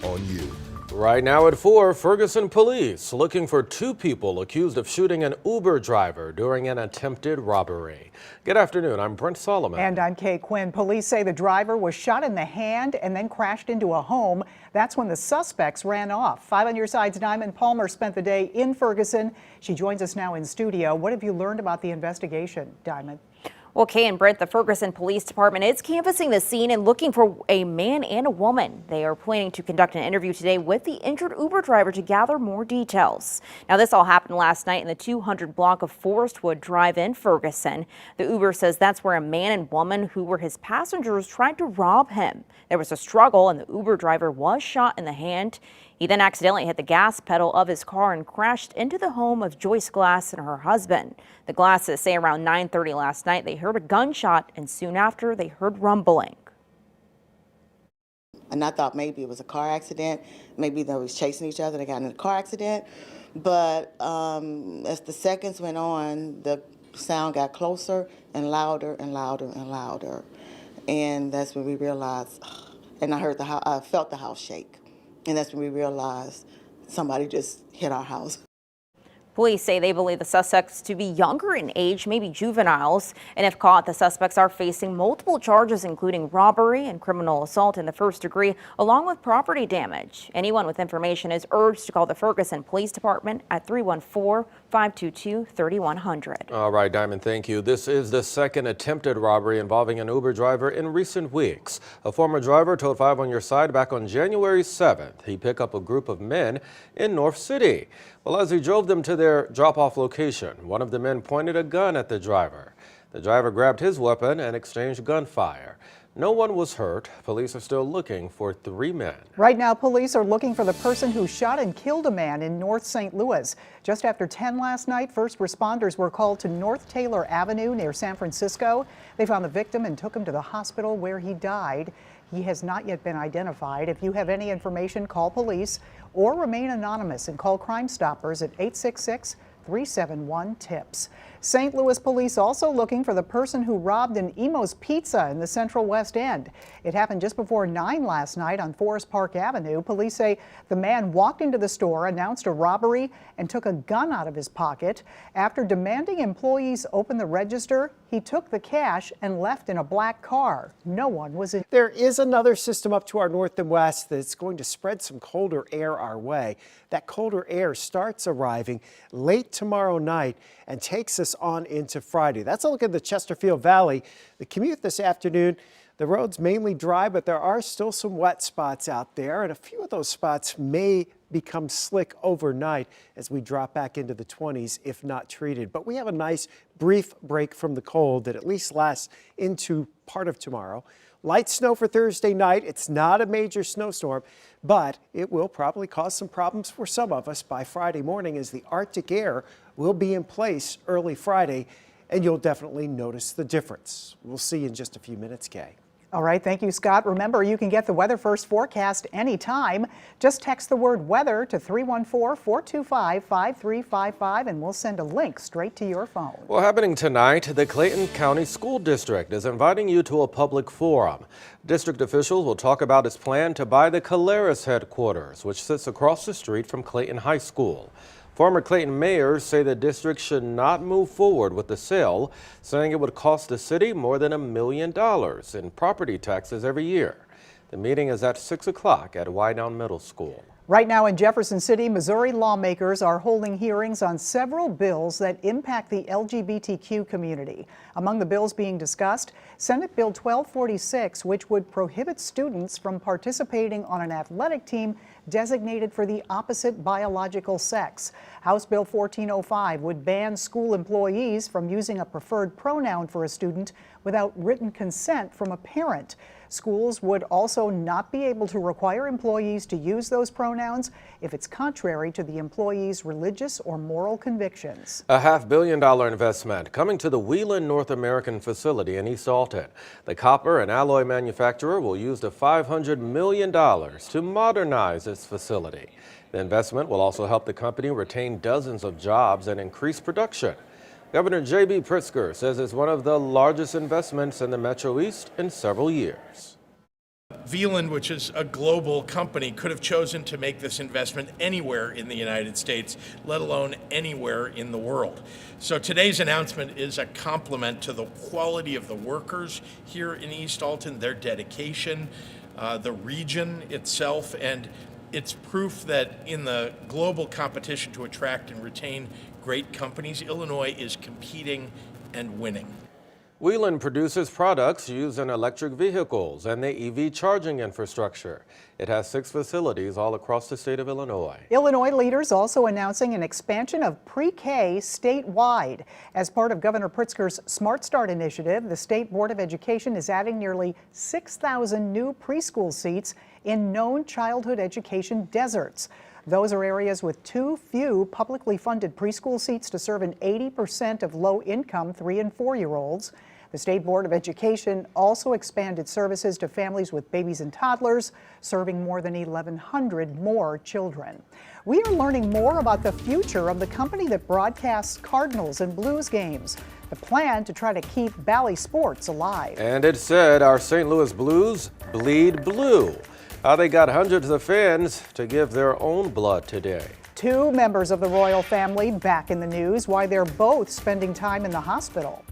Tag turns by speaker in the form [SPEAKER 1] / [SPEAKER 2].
[SPEAKER 1] on you.
[SPEAKER 2] Right now at 4, Ferguson police looking for 2 people accused of shooting an Uber driver during an attempted robbery. Good afternoon, I'm Brent Solomon.
[SPEAKER 3] And I'm Kay Quinn. Police say the driver was shot in the hand and then crashed into a home. That's when the suspects ran off. 5 on your side's Diamond Palmer spent the day in Ferguson. She joins us now in studio. What have you learned about the investigation, Diamond?
[SPEAKER 4] Well, Kay and Brent, the Ferguson Police Department is canvassing the scene and looking for a man and a woman. They are planning to conduct an interview today with the injured Uber driver to gather more details. Now, this all happened last night in the 200 block of Forestwood Drive in Ferguson. The Uber says that's where a man and woman who were his passengers tried to rob him. There was a struggle and the Uber driver was shot in the hand. He then accidentally hit the gas pedal of his car and crashed into the home of Joyce Glass and her husband. The Glasses say around 9:30 last night they heard a gunshot and soon after they heard rumbling.
[SPEAKER 5] And I thought maybe it was a car accident. Maybe they was chasing each other. They got in a car accident. But as the seconds went on, the sound got closer and louder and louder and louder. And that's when we realized, and I felt the house shake. And that's when we realized somebody just hit our house.
[SPEAKER 4] Police say they believe the suspects to be younger in age, maybe juveniles, and if caught, the suspects are facing multiple charges, including robbery and criminal assault in the first degree, along with property damage. Anyone with information is urged to call the Ferguson Police Department at 314-522-3100.
[SPEAKER 2] All right, Diamond, thank you. This is the second attempted robbery involving an Uber driver in recent weeks. A former driver told 5 on your side back on January 7th he'd pick up a group of men in North City. Well, as he drove them to their drop-off location, one of the men pointed a gun at the driver. The driver grabbed his weapon and exchanged gunfire. No one was hurt. Police are still looking for 3 men.
[SPEAKER 3] Right now, police are looking for the person who shot and killed a man in North St. Louis. Just after 10 last night, first responders were called to North Taylor Avenue near San Francisco. They found the victim and took him to the hospital where he died. He has not yet been identified. If you have any information, call police or remain anonymous and call Crime Stoppers at 866-371-TIPS. St. Louis police also looking for the person who robbed an Imo's Pizza in the Central West End. It happened just before 9 last night on Forest Park Avenue. Police say the man walked into the store, announced a robbery, and took a gun out of his pocket. After demanding employees open the register, he took the cash and left in a black car. No one was in.
[SPEAKER 6] There is another system up to our north and west that's going to spread some colder air our way. That colder air starts arriving late tomorrow night and takes us on into Friday. That's a look at the Chesterfield Valley. The commute this afternoon, the road's mainly dry, but there are still some wet spots out there, and a few of those spots may become slick overnight as we drop back into the 20s if not treated. But we have a nice brief break from the cold that at least lasts into part of tomorrow. Light snow for Thursday night. It's not a major snowstorm, but it will probably cause some problems for some of us by Friday morning as the Arctic air will be in place early Friday, and you'll definitely notice the difference. We'll see you in just a few minutes, Kay.
[SPEAKER 3] All right, thank you, Scott. Remember, you can get the Weather First forecast anytime. Just text the word weather to 314-425-5355 and we'll send a link straight to your phone.
[SPEAKER 2] Well, happening tonight, the Clayton County School District is inviting you to a public forum. District officials will talk about its plan to buy the Caleres headquarters, which sits across the street from Clayton High School. Former Clayton mayors say the district should not move forward with the sale, saying it would cost the city more than $1 million in property taxes every year. The meeting is at 6 o'clock at Wydown Middle School.
[SPEAKER 3] Right now in Jefferson City, Missouri lawmakers are holding hearings on several bills that impact the LGBTQ community. Among the bills being discussed, Senate Bill 1246, which would prohibit students from participating on an athletic team designated for the opposite biological sex. House Bill 1405 would ban school employees from using a preferred pronoun for a student without written consent from a parent. Schools would also not be able to require employees to use those pronouns if it's contrary to the employee's religious or moral convictions.
[SPEAKER 2] A $500 million investment coming to the Wheelan North American facility in East Alton. The copper and alloy manufacturer will use the $500 million to modernize its facility. The investment will also help the company retain dozens of jobs and increase production. Governor J.B. Pritzker says it's one of the largest investments in the Metro East in several years.
[SPEAKER 1] Veland, which is a global company, could have chosen to make this investment anywhere in the United States, let alone anywhere in the world. So today's announcement is a compliment to the quality of the workers here in East Alton, their dedication, the region itself, and it's proof that in the global competition to attract and retain great companies, Illinois is competing and winning.
[SPEAKER 2] Wheelan produces products used in electric vehicles and the EV charging infrastructure. It has 6 facilities all across the state of Illinois.
[SPEAKER 3] Illinois leaders also announcing an expansion of pre-K statewide. As part of Governor Pritzker's Smart Start initiative, the State Board of Education is adding nearly 6,000 new preschool seats in known childhood education deserts. Those are areas with too few publicly funded preschool seats to serve an 80% of low-income 3- and 4-year-olds. The State Board of Education also expanded services to families with babies and toddlers, serving more than 1,100 more children. We are learning more about the future of the company that broadcasts Cardinals and Blues games, the plan to try to keep Bally Sports alive.
[SPEAKER 2] And it said our St. Louis Blues bleed blue. How they got hundreds of fans to give their own blood today.
[SPEAKER 3] 2 members of the royal family back in the news, why they're both spending time in the hospital.